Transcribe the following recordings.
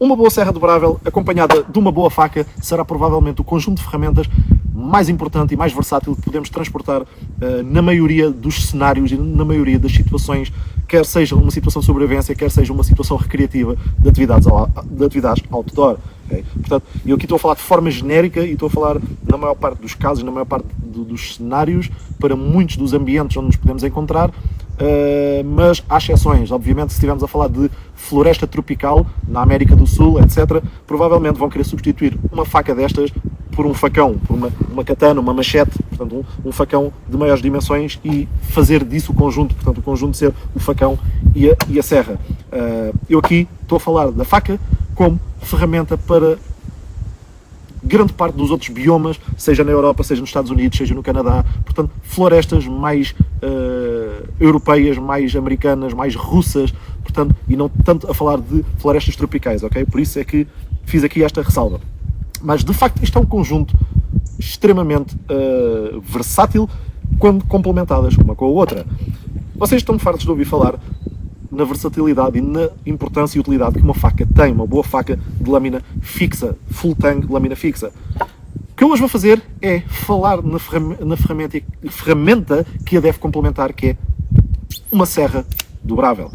Uma boa serra dobrável, acompanhada de uma boa faca, será provavelmente o conjunto de ferramentas mais importante e mais versátil que podemos transportar na maioria dos cenários e na maioria das situações, quer seja uma situação de sobrevivência, quer seja uma situação recreativa de atividades outdoor. Okay? Portanto, eu aqui estou a falar de forma genérica e estou a falar, na maior parte dos casos, na maior parte dos cenários, para muitos dos ambientes onde nos podemos encontrar, mas há exceções. Obviamente, se estivermos a falar de floresta tropical, na América do Sul, etc., provavelmente vão querer substituir uma faca destas por um facão, por uma katana, uma machete, portanto um facão de maiores dimensões e fazer disso o conjunto, portanto o conjunto ser o facão e a serra. Eu aqui estou a falar da faca como ferramenta para grande parte dos outros biomas, seja na Europa, seja nos Estados Unidos, seja no Canadá, portanto florestas mais europeias, mais americanas, mais russas, portanto, e não tanto a falar de florestas tropicais, ok? Por isso é que fiz aqui esta ressalva. Mas, de facto, isto é um conjunto extremamente versátil quando complementadas uma com a outra. Vocês estão fartos de ouvir falar na versatilidade e na importância e utilidade que uma faca tem, uma boa faca de lâmina fixa, full tang de lâmina fixa. O que eu hoje vou fazer é falar na ferramenta que a deve complementar, que é uma serra dobrável.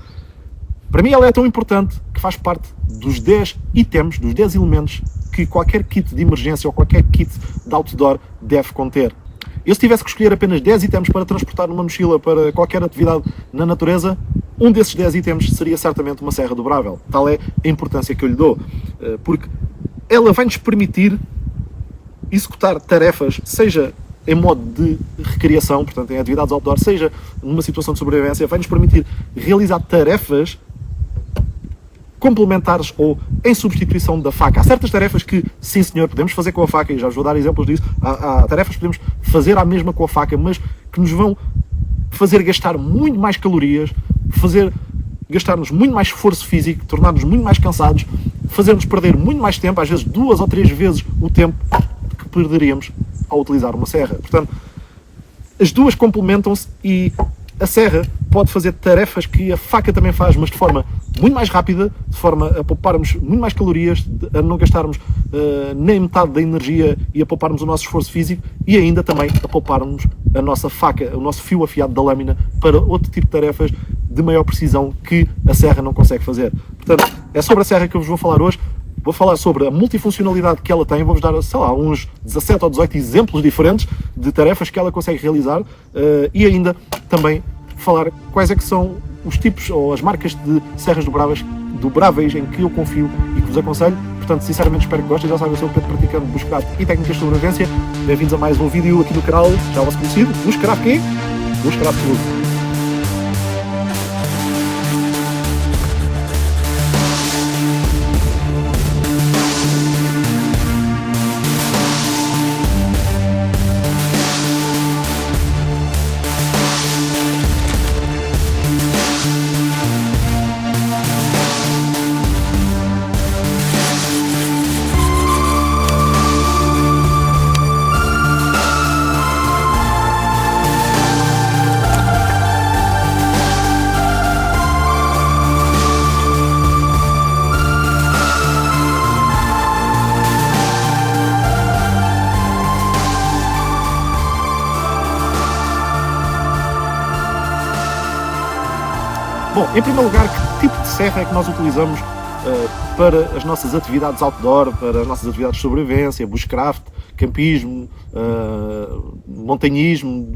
Para mim ela é tão importante que faz parte dos 10 itens, dos 10 elementos que qualquer kit de emergência ou qualquer kit de outdoor deve conter. Eu, se tivesse que escolher apenas 10 itens para transportar numa mochila para qualquer atividade na natureza, um desses 10 itens seria certamente uma serra dobrável. Tal é a importância que eu lhe dou, porque ela vai-nos permitir executar tarefas, seja em modo de recriação, portanto em atividades outdoor, seja numa situação de sobrevivência, vai-nos permitir realizar tarefas complementares ou em substituição da faca. Há certas tarefas que, sim senhor, podemos fazer com a faca, e já vos vou dar exemplos disso. Há tarefas que podemos fazer à mesma com a faca, mas que nos vão fazer gastar muito mais calorias, gastar-nos muito mais esforço físico, tornar-nos muito mais cansados, fazer-nos perder muito mais tempo, às vezes 2 ou 3 vezes o tempo que perderíamos ao utilizar uma serra. Portanto, as duas complementam-se e a serra pode fazer tarefas que a faca também faz, mas de forma muito mais rápida, de forma a pouparmos muito mais calorias, a não gastarmos nem metade da energia e a pouparmos o nosso esforço físico e ainda também a pouparmos a nossa faca, o nosso fio afiado da lâmina para outro tipo de tarefas de maior precisão que a serra não consegue fazer. Portanto, é sobre a serra que eu vos vou falar hoje. Vou falar sobre a multifuncionalidade que ela tem, vou-vos dar, sei lá, uns 17 ou 18 exemplos diferentes de tarefas que ela consegue realizar e ainda também falar quais é que são os tipos ou as marcas de serras dobráveis em que eu confio e que vos aconselho. Portanto, sinceramente espero que gostem. Já sabem, eu sou o Pedro, praticante de bushcraft e técnicas de sobrevivência. Bem-vindos a mais um vídeo aqui no canal, já o vosso conhecido, Bushcraft quê? Bushcraft Club. Bom, em primeiro lugar, que tipo de serra é que nós utilizamos para as nossas atividades outdoor, para as nossas atividades de sobrevivência, bushcraft, campismo, montanhismo,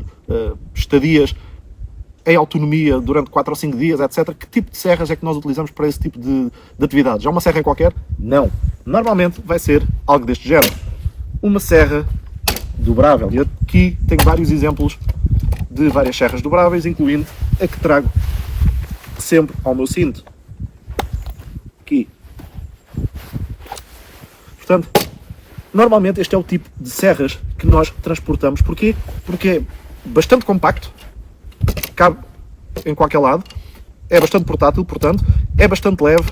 estadias em autonomia durante 4 ou 5 dias, etc. Que tipo de serras é que nós utilizamos para esse tipo de atividades? É uma serra qualquer? Não. Normalmente vai ser algo deste género. Uma serra dobrável. E aqui tenho vários exemplos de várias serras dobráveis, incluindo a que trago sempre ao meu cinto. Aqui. Portanto, normalmente este é o tipo de serras que nós transportamos. Porquê? Porque é bastante compacto, cabe em qualquer lado, é bastante portátil, portanto, é bastante leve.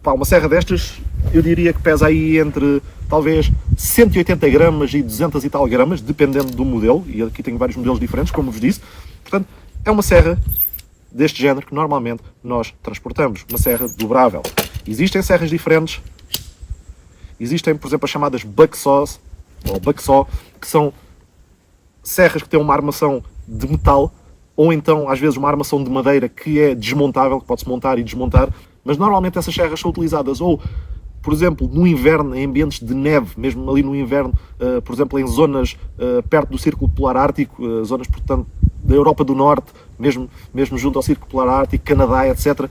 Uma serra destas, eu diria que pesa aí entre, talvez, 180 gramas e 200 e tal gramas, dependendo do modelo, e aqui tenho vários modelos diferentes, como vos disse. Portanto, é uma serra deste género que normalmente nós transportamos, uma serra dobrável. Existem serras diferentes, Existem, por exemplo, as chamadas bucksaws, ou bucksaw, que são serras que têm uma armação de metal, ou então, às vezes, uma armação de madeira que é desmontável, que pode-se montar e desmontar, mas normalmente essas serras são utilizadas ou, por exemplo, no inverno, em ambientes de neve, mesmo ali no inverno, por exemplo, em zonas perto do Círculo Polar Ártico, zonas, portanto, da Europa do Norte, mesmo junto ao Círculo Polar Ártico, Canadá, etc.,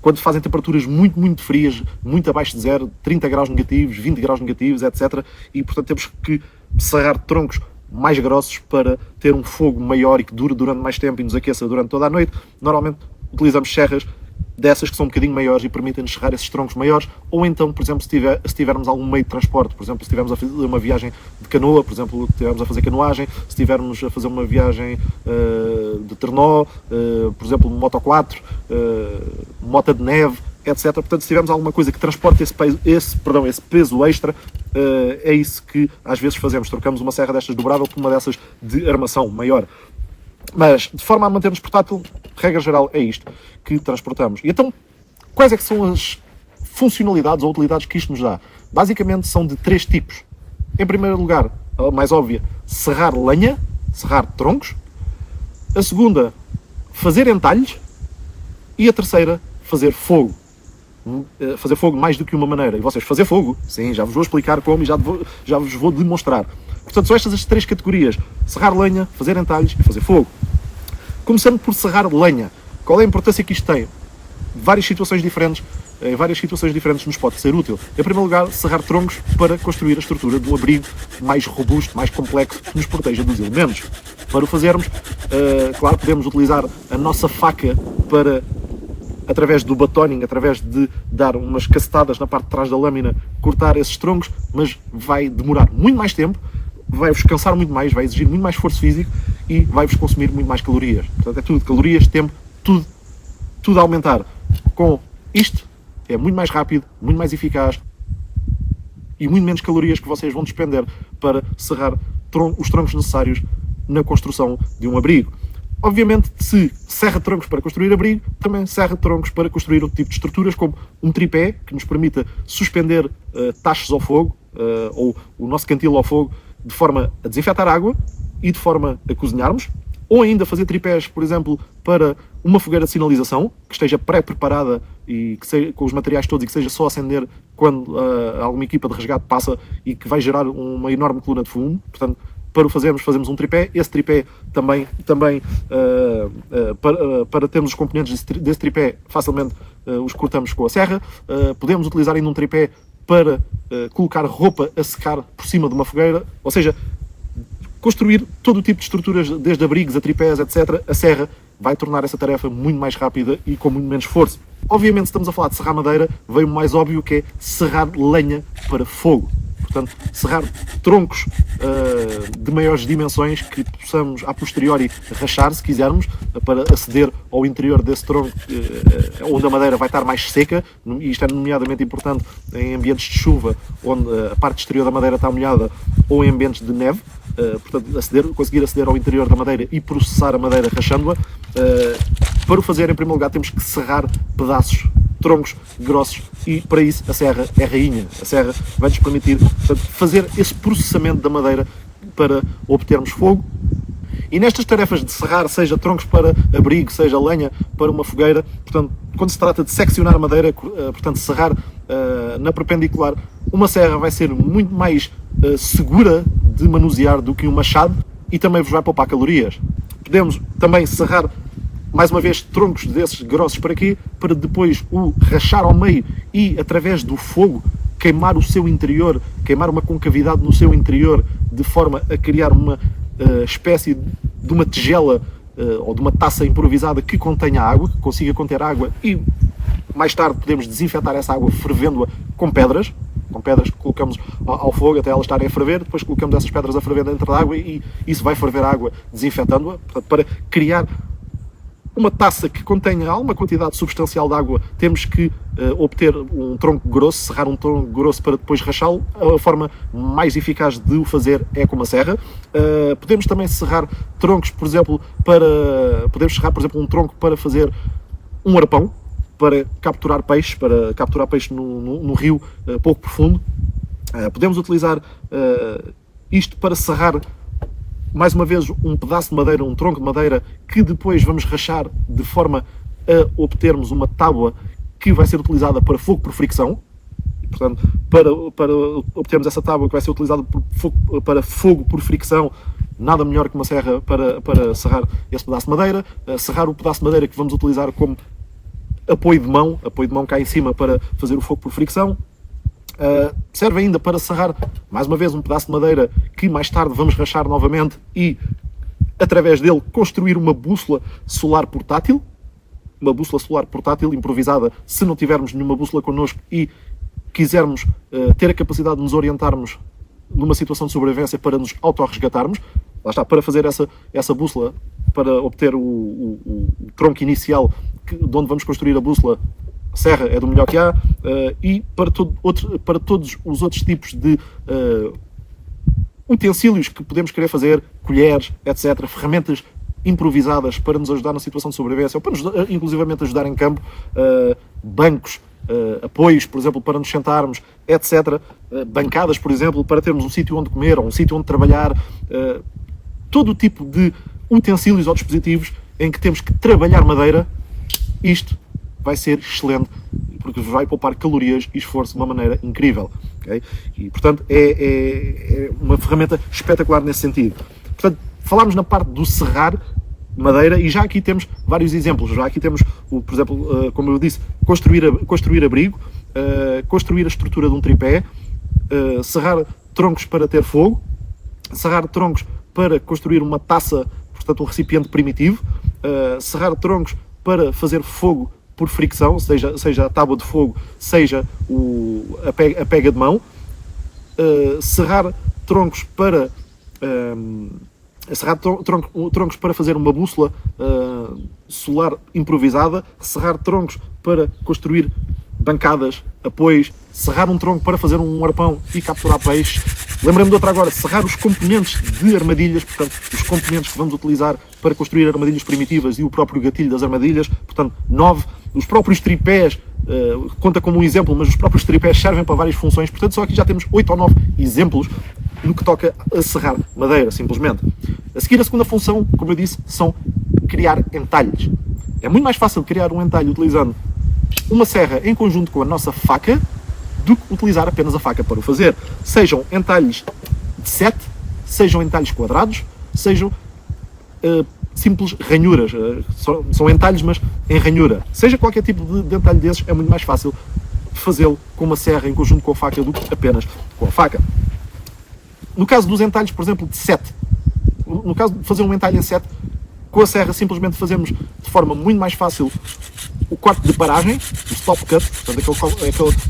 quando fazem temperaturas muito, muito frias, muito abaixo de zero, 30 graus negativos, 20 graus negativos, etc., e, portanto, temos que serrar troncos mais grossos para ter um fogo maior e que dure durante mais tempo e nos aqueça durante toda a noite. Normalmente utilizamos serras dessas que são um bocadinho maiores e permitem-nos serrar esses troncos maiores, ou então, por exemplo, se tivermos algum meio de transporte, por exemplo, se estivermos a fazer uma viagem de canoa, por exemplo, se estivermos a fazer canoagem, se estivermos a fazer uma viagem de trenó, por exemplo, moto 4, moto de neve, etc. Portanto, se tivermos alguma coisa que transporte esse peso extra, é isso que às vezes fazemos. Trocamos uma serra destas dobrável por uma dessas de armação maior. Mas, de forma a manter-nos portátil, regra geral, é isto que transportamos. E então, quais é que são as funcionalidades ou utilidades que isto nos dá? Basicamente, são de 3 tipos. Em primeiro lugar, a mais óbvia, serrar lenha, serrar troncos. A segunda, fazer entalhes. E a terceira, fazer fogo. Fazer fogo mais do que uma maneira. E vocês, fazer fogo? Sim, já vos vou explicar como e já vos vou demonstrar. Portanto, são estas as 3 categorias. Serrar lenha, fazer entalhes e fazer fogo. Começando por serrar lenha. Qual é a importância que isto tem? Em várias situações diferentes nos pode ser útil. Em primeiro lugar, serrar troncos para construir a estrutura de um abrigo mais robusto, mais complexo, que nos proteja dos elementos. Para o fazermos, claro, podemos utilizar a nossa faca para, através do batoning, através de dar umas cacetadas na parte de trás da lâmina, cortar esses troncos, mas vai demorar muito mais tempo, vai-vos cansar muito mais, vai exigir muito mais esforço físico e vai-vos consumir muito mais calorias. Portanto, é tudo calorias, tempo, tudo a aumentar. Com isto, é muito mais rápido, muito mais eficaz e muito menos calorias que vocês vão despender para serrar os troncos necessários na construção de um abrigo. Obviamente, se serra troncos para construir abrigo, também serra troncos para construir outro tipo de estruturas, como um tripé, que nos permita suspender tachos ao fogo, ou o nosso cantil ao fogo, de forma a desinfetar água e de forma a cozinharmos, ou ainda fazer tripés, por exemplo, para uma fogueira de sinalização, que esteja pré-preparada e que seja, com os materiais todos, e que seja só acender quando alguma equipa de resgate passa e que vai gerar uma enorme coluna de fumo. Portanto, para o fazemos um tripé. Esse tripé também para termos os componentes desse tripé, facilmente os cortamos com a serra. Podemos utilizar ainda um tripé para colocar roupa a secar por cima de uma fogueira, ou seja, construir todo o tipo de estruturas, desde abrigos a tripés, etc. A serra vai tornar essa tarefa muito mais rápida e com muito menos esforço. Obviamente, se estamos a falar de serrar madeira, veio o mais óbvio, que é serrar lenha para fogo. Portanto, serrar troncos de maiores dimensões que possamos, a posteriori, rachar, se quisermos, para aceder ao interior desse tronco, onde a madeira vai estar mais seca, e isto é nomeadamente importante em ambientes de chuva, onde a parte exterior da madeira está molhada, ou em ambientes de neve. Portanto, conseguir aceder ao interior da madeira e processar a madeira rachando-a. Para o fazer, em primeiro lugar, temos que serrar pedaços, troncos grossos, e para isso a serra é rainha. A serra vai-nos permitir, portanto, fazer esse processamento da madeira para obtermos fogo. E nestas tarefas de serrar, seja troncos para abrigo, seja lenha para uma fogueira, portanto, quando se trata de seccionar a madeira, portanto, serrar na perpendicular, uma serra vai ser muito mais segura de manusear do que um machado e também vos vai poupar calorias. Podemos também serrar, mais uma vez, troncos desses grossos para quê? Para depois o rachar ao meio e, através do fogo, queimar o seu interior, queimar uma concavidade no seu interior, de forma a criar uma espécie de uma tigela ou de uma taça improvisada que contenha água, que consiga conter água, e mais tarde podemos desinfetar essa água fervendo-a com pedras que colocamos ao fogo até elas estarem a ferver. Depois colocamos essas pedras a ferver dentro da água e isso vai ferver a água, desinfetando-a. Portanto, para criar uma taça que contenha alguma quantidade substancial de água, temos que obter um tronco grosso, serrar um tronco grosso para depois rachá-lo. A forma mais eficaz de o fazer é com uma serra. Podemos também serrar troncos, por exemplo, podemos serrar, por exemplo, um tronco para fazer um arpão, para capturar peixe no rio pouco profundo. Podemos utilizar isto para serrar, mais uma vez, um pedaço de madeira, um tronco de madeira, que depois vamos rachar de forma a obtermos uma tábua que vai ser utilizada para fogo por fricção. Portanto, para obtermos essa tábua que vai ser utilizada para fogo por fricção, nada melhor que uma serra para serrar esse pedaço de madeira. Serrar o pedaço de madeira que vamos utilizar como apoio de mão cá em cima para fazer o fogo por fricção. Serve ainda para serrar, mais uma vez, um pedaço de madeira que mais tarde vamos rachar novamente e, através dele, construir uma bússola solar portátil. Uma bússola solar portátil improvisada, se não tivermos nenhuma bússola connosco e quisermos ter a capacidade de nos orientarmos numa situação de sobrevivência para nos autorresgatarmos. Lá está, para fazer essa bússola, para obter o tronco inicial de onde vamos construir a bússola, a serra é do melhor que há, e para todos os outros tipos de utensílios que podemos querer fazer, colheres, etc., ferramentas improvisadas para nos ajudar na situação de sobrevivência, ou para nos, inclusivamente, ajudar em campo, bancos, apoios, por exemplo, para nos sentarmos, etc., bancadas, por exemplo, para termos um sítio onde comer, ou um sítio onde trabalhar, todo o tipo de utensílios ou dispositivos em que temos que trabalhar madeira. Isto vai ser excelente, porque vos vai poupar calorias e esforço de uma maneira incrível. Okay? E, portanto, é uma ferramenta espetacular nesse sentido. Portanto, falámos na parte do serrar madeira e já aqui temos vários exemplos. Já aqui temos, por exemplo, como eu disse, construir abrigo, construir a estrutura de um tripé, serrar troncos para ter fogo, serrar troncos para construir uma taça, portanto um recipiente primitivo, serrar troncos para fazer fogo por fricção, seja a tábua de fogo, seja a pega de mão, serrar troncos para troncos para fazer uma bússola solar improvisada, serrar troncos para construir bancadas, apoios, serrar um tronco para fazer um arpão e capturar peixes. Lembrei-me de outra agora, serrar os componentes de armadilhas, portanto, os componentes que vamos utilizar para construir armadilhas primitivas e o próprio gatilho das armadilhas, portanto, 9. Os próprios tripés, conta como um exemplo, mas os próprios tripés servem para várias funções, portanto, só aqui já temos 8 ou 9 exemplos no que toca a serrar madeira, simplesmente. A seguir, a segunda função, como eu disse, são criar entalhes. É muito mais fácil criar um entalhe utilizando uma serra em conjunto com a nossa faca do que utilizar apenas a faca para o fazer. Sejam entalhes de sete, sejam entalhes quadrados, sejam simples ranhuras. São entalhes, mas em ranhura. Seja qualquer tipo de entalhe desses, é muito mais fácil fazê-lo com uma serra em conjunto com a faca do que apenas com a faca. No caso dos entalhes, por exemplo, de 7, no caso de fazer um entalhe em 7, com a serra simplesmente fazemos de forma muito mais fácil o corte de paragem, o stop cut, portanto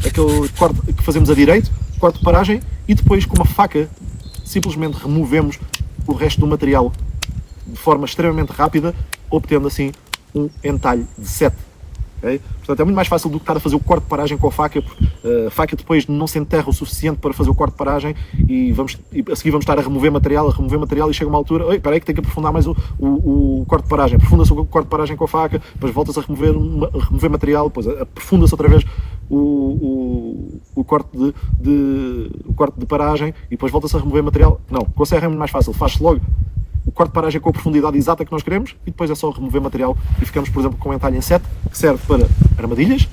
aquele corte que fazemos a direito, corte de paragem, e depois com uma faca simplesmente removemos o resto do material de forma extremamente rápida, obtendo assim um entalhe de 7. Okay? Portanto, é muito mais fácil do que estar a fazer o corte de paragem com a faca, porque a faca depois não se enterra o suficiente para fazer o corte de paragem e a seguir vamos estar a remover material e chega uma altura, espera aí que tem que aprofundar mais o corte de paragem. Aprofunda-se o corte de paragem com a faca, depois voltas a remover material, depois aprofunda-se outra vez o corte de paragem e depois volta-se a remover material. Não, com a serra é muito mais fácil, faz-se logo o corte de paragem com a profundidade exata que nós queremos e depois é só remover material e ficamos, por exemplo, com um entalhe em 7 que serve para armadilhas,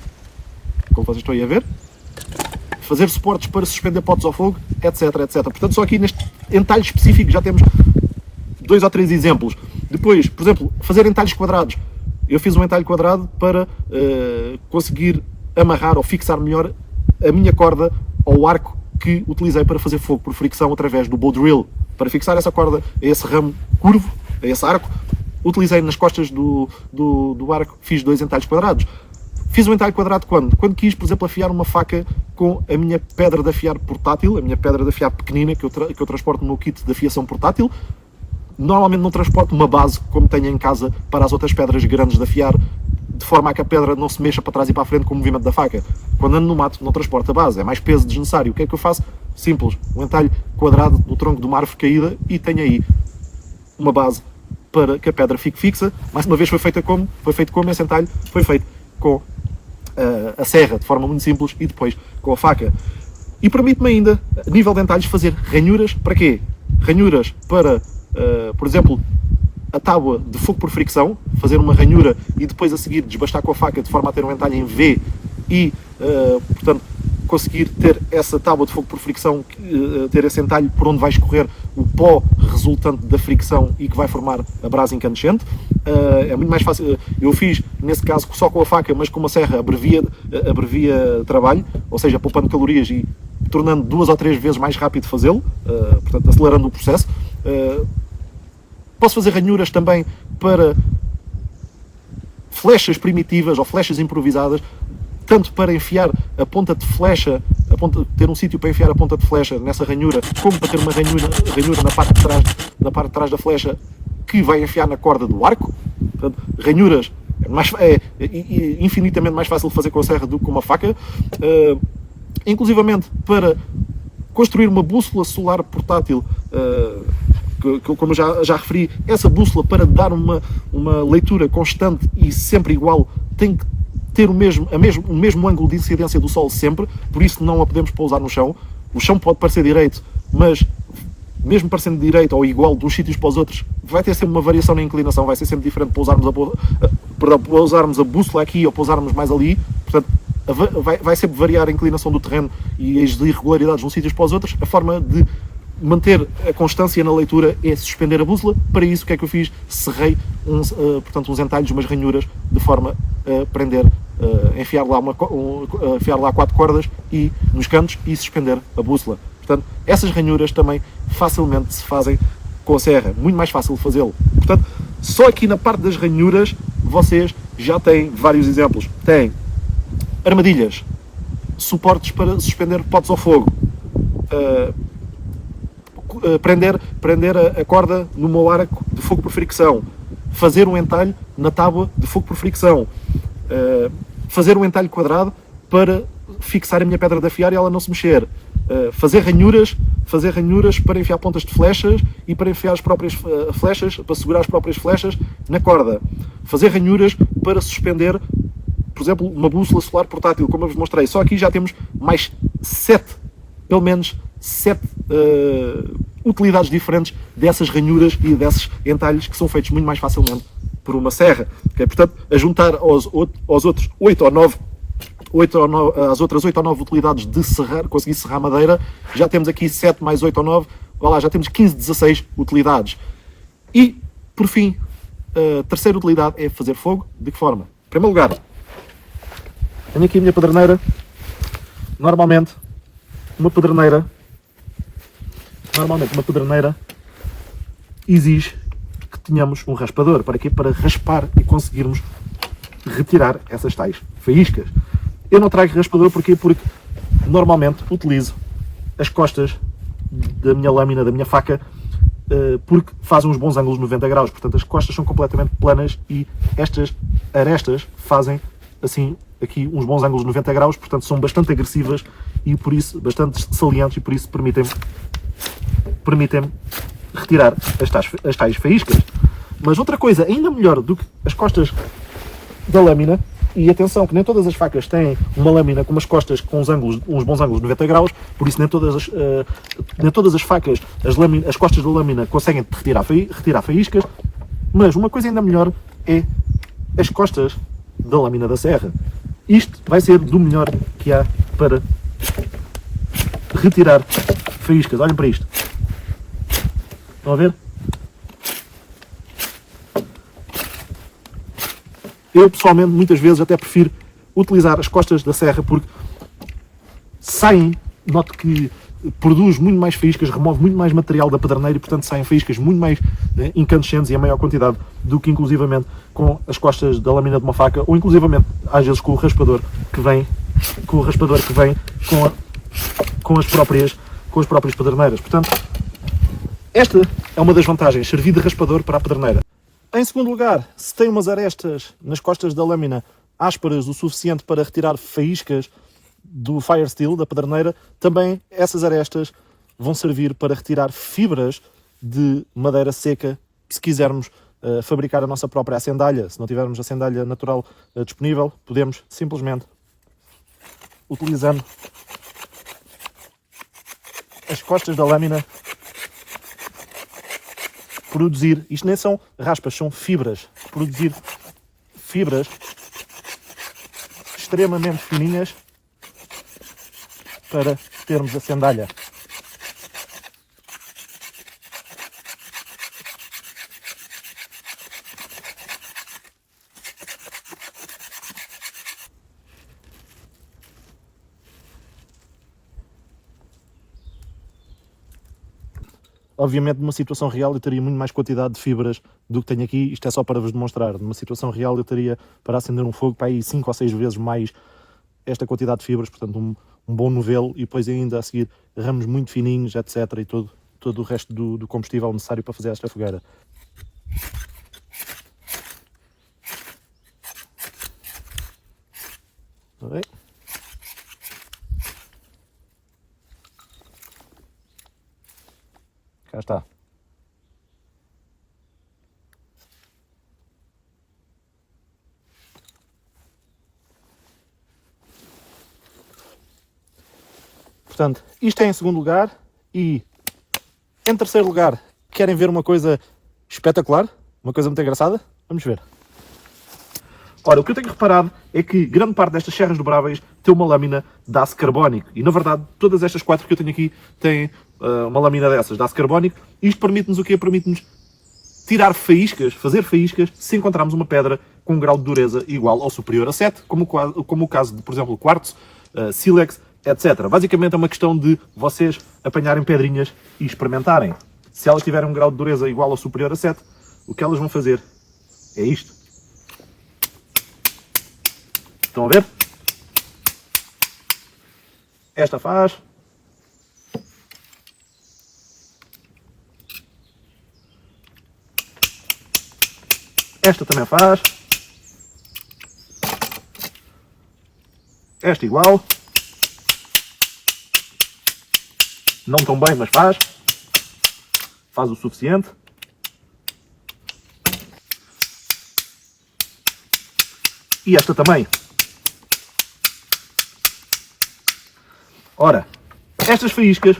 como vocês estão aí a ver, fazer suportes para suspender potes ao fogo, etc, etc. Portanto, só aqui neste entalhe específico já temos 2 ou 3 exemplos. Depois, por exemplo, fazer entalhes quadrados. Eu fiz um entalhe quadrado para conseguir amarrar ou fixar melhor a minha corda ao arco que utilizei para fazer fogo por fricção através do bow drill. Para fixar essa corda a esse ramo curvo, a esse arco, utilizei nas costas do arco, fiz 2 entalhes quadrados. Fiz um entalhe quadrado quando? Quando quis, por exemplo, afiar uma faca com a minha pedra de afiar portátil, a minha pedra de afiar pequenina, que eu transporto no meu kit de afiação portátil. Normalmente não transporto uma base, como tenho em casa, para as outras pedras grandes de afiar, de forma a que a pedra não se mexa para trás e para a frente com o movimento da faca. Quando ando no mato, não transporto a base, é mais peso desnecessário. O que é que eu faço? Simples, um entalhe quadrado no tronco de uma árvore caída e tenho aí uma base para que a pedra fique fixa. Mais uma vez foi feito como esse entalhe foi feito com a serra, de forma muito simples, e depois com a faca. E permite-me ainda, a nível de entalhes, fazer ranhuras para quê? Ranhuras para, por exemplo, a tábua de fogo por fricção, fazer uma ranhura e depois a seguir desbastar com a faca de forma a ter um entalhe em V e, portanto, conseguir ter essa tábua de fogo por fricção, ter esse entalhe por onde vai escorrer o pó resultante da fricção e que vai formar a brasa incandescente. É muito mais fácil. Eu fiz, nesse caso, só com a faca, mas com uma serra abrevia trabalho, ou seja, poupando calorias e tornando 2 ou 3 vezes mais rápido fazê-lo, portanto, acelerando o processo. Posso fazer ranhuras também para flechas primitivas ou flechas improvisadas, tanto para enfiar a ponta de flecha, ter um sítio para enfiar a ponta de flecha nessa ranhura, como para ter uma ranhura na parte de trás da flecha que vai enfiar na corda do arco. Portanto, ranhuras é infinitamente mais fácil de fazer com a serra do que com uma faca. Inclusivamente para construir uma bússola solar portátil, como eu já referi, essa bússola, para dar uma leitura constante e sempre igual, tem que ter o mesmo ângulo de incidência do Sol sempre, por isso não a podemos pousar no chão. O chão pode parecer direito, mas mesmo parecendo direito ou igual de uns sítios para os outros, vai ter sempre uma variação na inclinação, vai ser sempre diferente pousarmos a bússola aqui ou pousarmos mais ali. Portanto, vai sempre variar a inclinação do terreno e as irregularidades de uns sítios para os outros. A forma de manter a constância na leitura é suspender a bússola. Para isso, o que é que eu fiz? Serrei portanto, uns entalhos, umas ranhuras, de forma a prender, enfiar lá 4 cordas e, nos cantos, e suspender a bússola. Portanto, essas ranhuras também facilmente se fazem com a serra. Muito mais fácil de fazê-lo. Portanto, só aqui na parte das ranhuras, vocês já têm vários exemplos. Têm armadilhas, suportes para suspender potes ao fogo, prender a corda no meu arco de fogo por fricção, fazer um entalhe na tábua de fogo por fricção, fazer um entalhe quadrado para fixar a minha pedra de afiar e ela não se mexer, fazer ranhuras para enfiar pontas de flechas e para enfiar as próprias flechas, para segurar as próprias flechas na corda, fazer ranhuras para suspender, por exemplo, uma bússola solar portátil, como eu vos mostrei. Só aqui já temos mais 7, pelo menos 7 utilidades diferentes dessas ranhuras e desses entalhes, que são feitos muito mais facilmente por uma serra. Okay? Portanto, a juntar aos outros 8 ou 9, as outras 8 ou 9 utilidades de serrar, conseguir serrar madeira, já temos aqui 7 mais 8 ou 9, lá, já temos 15, 16 utilidades. E, por fim, a terceira utilidade é fazer fogo. De que forma? Em primeiro lugar, tenho aqui a minha pederneira. Normalmente uma pederneira exige que tenhamos um raspador. Para quê? Para raspar e conseguirmos retirar essas tais faíscas. Eu não trago raspador porquê? Porque normalmente utilizo as costas da minha lâmina, da minha faca, porque fazem uns bons ângulos de 90 graus. Portanto, as costas são completamente planas e estas arestas fazem assim aqui uns bons ângulos de 90 graus, portanto são bastante agressivas e por isso bastante salientes, e por isso permitem-me retirar as tais faíscas. Mas outra coisa ainda melhor do que as costas da lâmina, e atenção que nem todas as facas têm uma lâmina com umas costas com uns bons ângulos de 90 graus, por isso nem todas as facas, as costas da lâmina conseguem retirar faíscas, mas uma coisa ainda melhor é as costas da lâmina da serra. Isto vai ser do melhor que há para retirar faíscas. Olhem para isto. Estão a ver? Eu pessoalmente muitas vezes até prefiro utilizar as costas da serra porque noto que produz muito mais faíscas, remove muito mais material da pederneira e portanto saem faíscas muito mais incandescentes e em maior quantidade do que inclusivamente com as costas da lâmina de uma faca, ou inclusivamente às vezes com o raspador que vem com as próprias pederneiras. Portanto, esta é uma das vantagens, servir de raspador para a pederneira. Em segundo lugar, se tem umas arestas nas costas da lâmina ásperas o suficiente para retirar faíscas do fire steel, da pederneira, também essas arestas vão servir para retirar fibras de madeira seca, se quisermos fabricar a nossa própria acendalha. Se não tivermos acendalha natural disponível, podemos simplesmente, utilizando as costas da lâmina produzir, isto nem são raspas, são fibras, produzir fibras extremamente fininhas para termos a sandália. Obviamente, numa situação real, eu teria muito mais quantidade de fibras do que tenho aqui. Isto é só para vos demonstrar. Numa situação real, eu teria, para acender um fogo, para aí 5 ou 6 vezes mais esta quantidade de fibras. Portanto, um bom novelo e depois ainda a seguir ramos muito fininhos, etc. E todo o resto do combustível necessário para fazer esta fogueira. Okay. Cá está. Portanto, isto é em segundo lugar e em terceiro lugar, querem ver uma coisa espetacular? Uma coisa muito engraçada? Vamos ver. Ora, o que eu tenho reparado é que grande parte destas serras dobráveis tem uma lâmina de aço carbónico. E, na verdade, todas estas 4 que eu tenho aqui têm uma lâmina dessas, de aço carbónico. E isto permite-nos o quê? Permite-nos tirar faíscas, fazer faíscas, se encontrarmos uma pedra com um grau de dureza igual ou superior a 7, como o caso de, por exemplo, quartzo, sílex, etc. Basicamente é uma questão de vocês apanharem pedrinhas e experimentarem. Se elas tiverem um grau de dureza igual ou superior a 7, o que elas vão fazer é isto. Estão a ver? Esta faz. Esta também faz. Esta igual. Não tão bem, mas faz. Faz o suficiente. E esta também. Ora, estas faíscas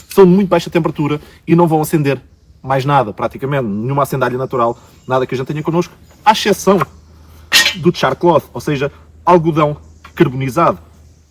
são de muito baixa temperatura e não vão acender mais nada, praticamente, nenhuma acendalha natural, nada que a gente tenha connosco, à exceção do char cloth, ou seja, algodão carbonizado.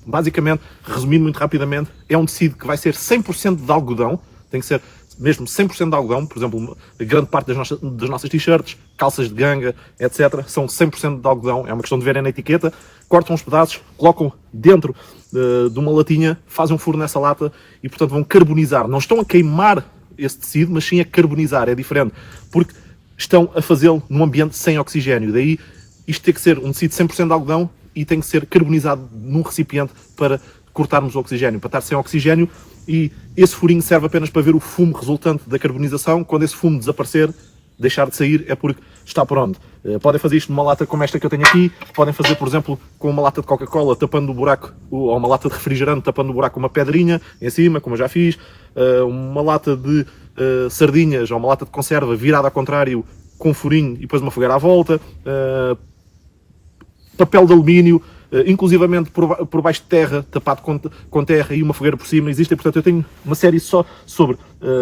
Basicamente, resumindo muito rapidamente, é um tecido que vai ser 100% de algodão, tem que ser mesmo 100% de algodão, por exemplo, grande parte das nossas t-shirts, calças de ganga, etc., são 100% de algodão, é uma questão de verem na etiqueta, cortam os pedaços, colocam dentro de uma latinha, fazem um furo nessa lata e, portanto, vão carbonizar. Não estão a queimar esse tecido, mas sim a carbonizar, é diferente, porque estão a fazê-lo num ambiente sem oxigénio, daí isto tem que ser um tecido 100% de algodão e tem que ser carbonizado num recipiente para cortarmos o oxigénio, para estar sem oxigénio, e esse furinho serve apenas para ver o fumo resultante da carbonização. Quando esse fumo desaparecer, deixar de sair, é porque está pronto. Podem fazer isto numa lata como esta que eu tenho aqui, podem fazer, por exemplo, com uma lata de Coca-Cola tapando o buraco, ou uma lata de refrigerante tapando o buraco com uma pedrinha em cima, como eu já fiz, uma lata de sardinhas ou uma lata de conserva virada ao contrário com um furinho e depois uma fogueira à volta, papel de alumínio, inclusivamente por baixo de terra, tapado com terra e uma fogueira por cima, existem. Portanto, eu tenho uma série só sobre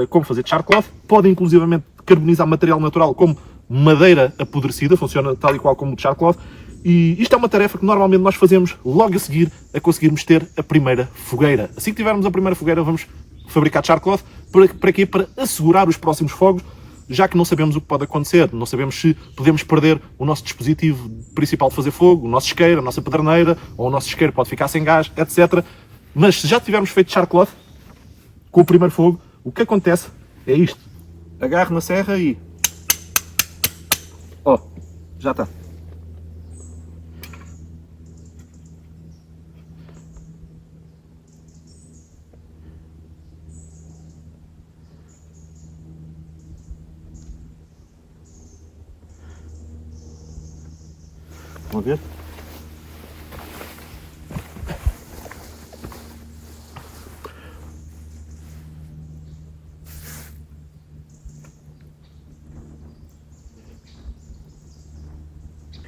como fazer char cloth. Podem inclusivamente carbonizar material natural como madeira apodrecida, funciona tal e qual como o char cloth. E isto é uma tarefa que normalmente nós fazemos logo a seguir a conseguirmos ter a primeira fogueira. Assim que tivermos a primeira fogueira, vamos fabricar char cloth. Para quê? Para assegurar os próximos fogos, já que não sabemos o que pode acontecer, não sabemos se podemos perder o nosso dispositivo principal de fazer fogo, o nosso isqueiro, a nossa pederneira, ou o nosso isqueiro pode ficar sem gás, etc. Mas se já tivermos feito char cloth, com o primeiro fogo, o que acontece é isto. Agarro na serra e... ó, já está. Vamos ver?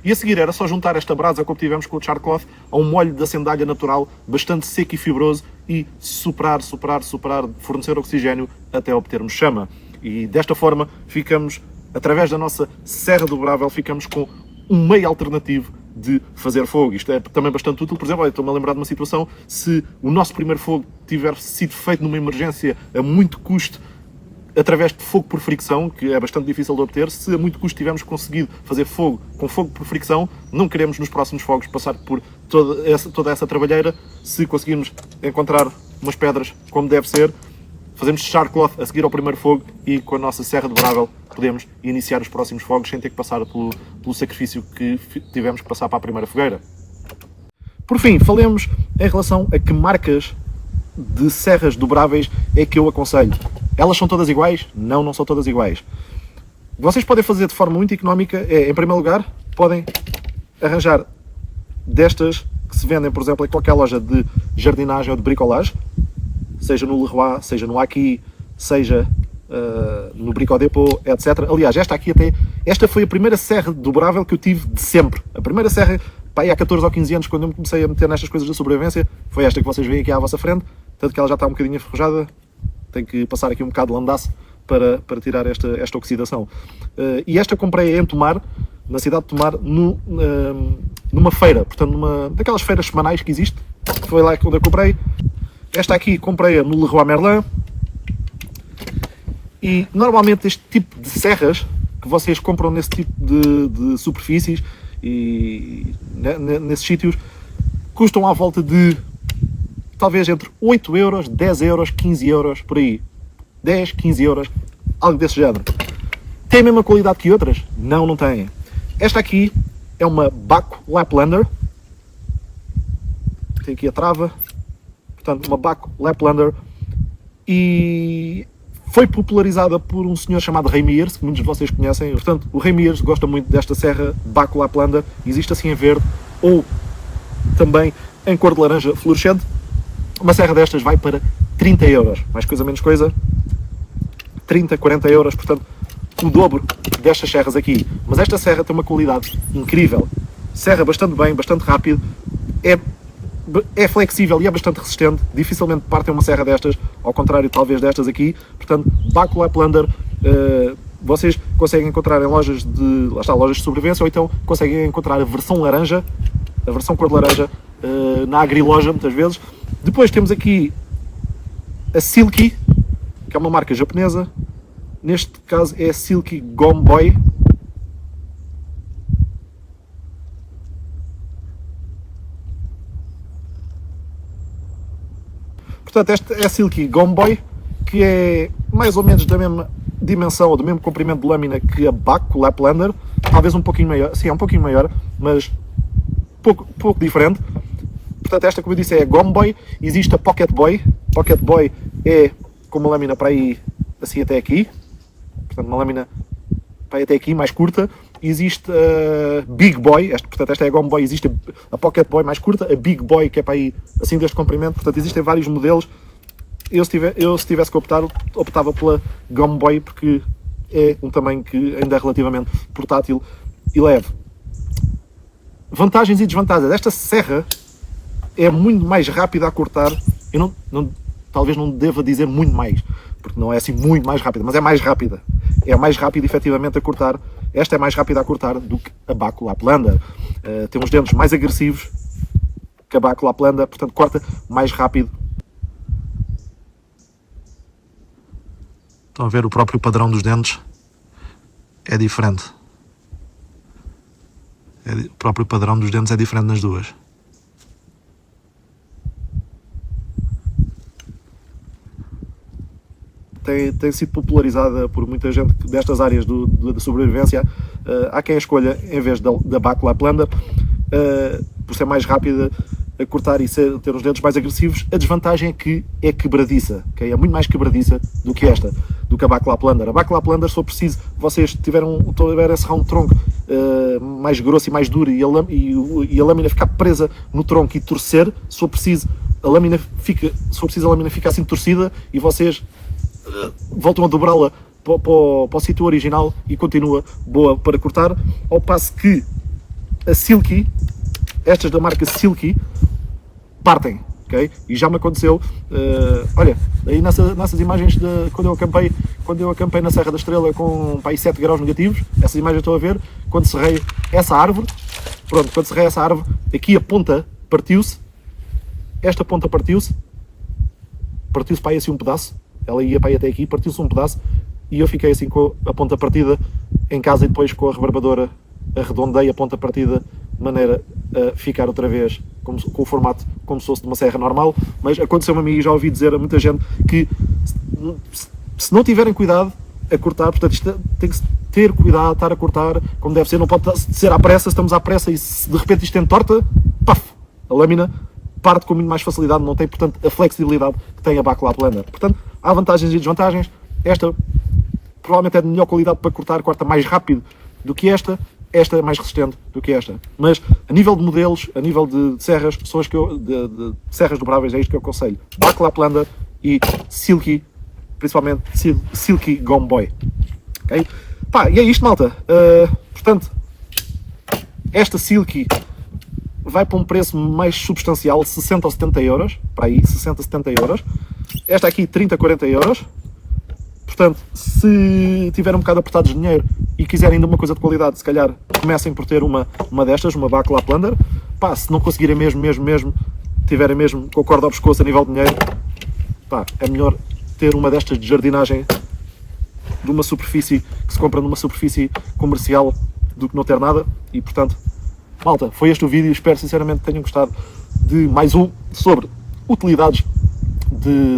E a seguir era só juntar esta brasa que obtivemos com o char cloth a um molho de acendalha natural, bastante seco e fibroso, e soprar, fornecer oxigênio até obtermos chama. E desta forma ficamos, através da nossa serra dobrável, ficamos com um meio alternativo de fazer fogo. Isto é também bastante útil. Por exemplo, eu estou-me a lembrar de uma situação: se o nosso primeiro fogo tivesse sido feito numa emergência a muito custo, através de fogo por fricção, que é bastante difícil de obter, se a muito custo tivermos conseguido fazer fogo com fogo por fricção, não queremos nos próximos fogos passar por toda essa trabalheira. Se conseguirmos encontrar umas pedras como deve ser, fazemos char cloth a seguir ao primeiro fogo e com a nossa serra dobrável podemos iniciar os próximos fogos sem ter que passar pelo sacrifício que tivemos que passar para a primeira fogueira. Por fim, falemos em relação a que marcas de serras dobráveis é que eu aconselho. Elas são todas iguais? Não, não são todas iguais. Vocês podem fazer de forma muito económica. Em primeiro lugar, podem arranjar destas que se vendem, por exemplo, em qualquer loja de jardinagem ou de bricolage, seja no Leroy, seja no Aqui, seja no Brico Depot, etc. Aliás, esta foi a primeira serra dobrável que eu tive de sempre. A primeira serra, pá, há 14 ou 15 anos, quando eu me comecei a meter nestas coisas da sobrevivência, foi esta que vocês veem aqui à vossa frente, tanto que ela já está um bocadinho enferrujada. Tenho que passar aqui um bocado de landaço para tirar esta oxidação. E esta comprei em Tomar, na cidade de Tomar, numa feira, portanto, numa daquelas feiras semanais que existe. Foi lá onde eu comprei. Esta aqui comprei-a no Leroy Merlin. E normalmente este tipo de serras que vocês compram nesse tipo de superfícies e nesses sítios custam à volta de talvez entre 8 euros, 10 euros, 15 euros, por aí. 10, 15 euros, algo desse género. Tem a mesma qualidade que outras? Não, não tem. Esta aqui é uma Baco Laplander. Tem aqui a trava. Portanto, uma Baco Laplander. E foi popularizada por um senhor chamado Ray Mears, que muitos de vocês conhecem. Portanto, o Ray Mears gosta muito desta serra Baco Laplander. Existe assim em verde ou também em cor de laranja fluorescente. Uma serra destas vai para 30 euros, mais coisa menos coisa, 30, 40 euros, portanto, o dobro destas serras aqui. Mas esta serra tem uma qualidade incrível, serra bastante bem, bastante rápido, é flexível e é bastante resistente, dificilmente partem uma serra destas, ao contrário talvez destas aqui. Portanto, Baco Laplander, vocês conseguem encontrar em lojas lojas de sobrevivência, ou então conseguem encontrar a versão laranja, a versão cor de laranja, na agriloja muitas vezes. Depois temos aqui a Silky, que é uma marca japonesa. Neste caso é a Silky Gomboy. Portanto, esta é a Silky Gomboy, que é mais ou menos da mesma dimensão ou do mesmo comprimento de lâmina que a Baco Laplander. Talvez um pouquinho maior, sim, é um pouquinho maior, mas pouco diferente. Portanto, esta, como eu disse, é a Gomboy. Existe a Pocket Boy. Pocket Boy é com uma lâmina para aí, assim até aqui. Portanto, uma lâmina para aí até aqui, mais curta. Existe a Big Boy. Portanto, esta é a Gomboy. Existe a Pocket Boy mais curta. A Big Boy, que é para aí, assim deste comprimento. Portanto, existem vários modelos. Eu, se tivesse que optar, optava pela Gomboy, porque é um tamanho que ainda é relativamente portátil e leve. Vantagens e desvantagens. Esta serra é muito mais rápida a cortar. Eu talvez não deva dizer muito mais, porque não é assim muito mais rápida, mas é mais rápida. É mais rápida efetivamente a cortar. Esta é mais rápida a cortar do que a Baco Laplander. Tem uns dentes mais agressivos que a Baco Laplander, portanto corta mais rápido. Estão a ver, o próprio padrão dos dentes é diferente. O próprio padrão dos dentes é diferente nas duas. Tem sido popularizada por muita gente destas áreas da sobrevivência. Há quem a escolha em vez da Baco Laplander, por ser mais rápida a cortar e ter os dedos mais agressivos. A desvantagem é que é quebradiça, okay? É muito mais quebradiça do que a Baco Laplander. A Baco Laplander, se for preciso, vocês tiverem a serrar um tronco mais grosso e mais duro e a lâmina ficar presa no tronco e torcer, se for preciso a lâmina fica assim torcida e vocês voltam a dobrá-la para o sítio original e continua boa para cortar, ao passo que a Silky, estas da marca Silky, partem, ok? E já me aconteceu, olha, aí nessas imagens de quando eu acampei na Serra da Estrela com pá, 7 graus negativos, essas imagens estou a ver, quando serrei essa árvore, aqui a ponta partiu-se, esta ponta partiu-se para aí assim um pedaço, ela ia para aí até aqui, partiu-se um pedaço, e eu fiquei assim com a ponta partida em casa e depois com a rebarbadora arredondei a ponta partida de maneira a ficar outra vez com o formato como se fosse de uma serra normal, mas aconteceu-me a mim e já ouvi dizer a muita gente que se não tiverem cuidado a cortar, portanto isto tem que ter cuidado, estar a cortar como deve ser, não pode ser à pressa, se estamos à pressa e se de repente isto entorta, paf, a lâmina parte com muito mais facilidade, não tem portanto a flexibilidade que tem a Backlap Blender. Portanto, há vantagens e desvantagens. Esta provavelmente é de melhor qualidade para cortar, corta mais rápido do que esta é mais resistente do que esta. Mas a nível de modelos, a nível de serras, pessoas que de serras dobráveis, é isto que eu aconselho. Backlap Blender e Silky, principalmente Silky Gome Boy. Okay? Pá, e é isto, malta. Portanto, esta Silky vai para um preço mais substancial, 60 ou 70 euros, para aí, 60, 70 euros. Esta aqui, 30, 40 euros. Portanto, se tiverem um bocado apertados de dinheiro e quiserem ainda uma coisa de qualidade, se calhar comecem por ter uma destas, uma Backlap Blender. Pá, se não conseguirem mesmo, tiverem mesmo com a corda ao pescoço a nível de dinheiro, pá, é melhor ter uma destas de jardinagem de uma superfície, que se compra numa superfície comercial, do que não ter nada. E portanto, malta, foi este o vídeo, espero sinceramente que tenham gostado de mais um sobre utilidades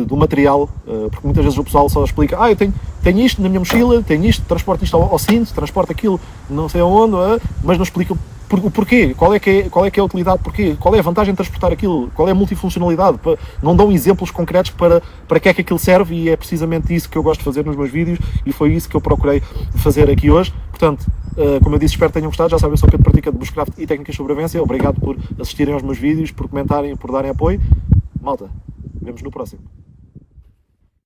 do material, porque muitas vezes o pessoal só explica, eu tenho isto na minha mochila, tenho isto, transporto isto ao cinto, transporto aquilo não sei aonde, mas não explica o porquê, qual é que é a utilidade, porquê, qual é a vantagem de transportar aquilo, qual é a multifuncionalidade, não dão exemplos concretos para que é que aquilo serve, e é precisamente isso que eu gosto de fazer nos meus vídeos, e foi isso que eu procurei fazer aqui hoje. Portanto, como eu disse, espero que tenham gostado. Já sabem, eu sou Pedro Pratica de Bushcraft e Técnicas de Sobrevivência. Obrigado por assistirem aos meus vídeos, por comentarem e por darem apoio. Malta, vemos no próximo.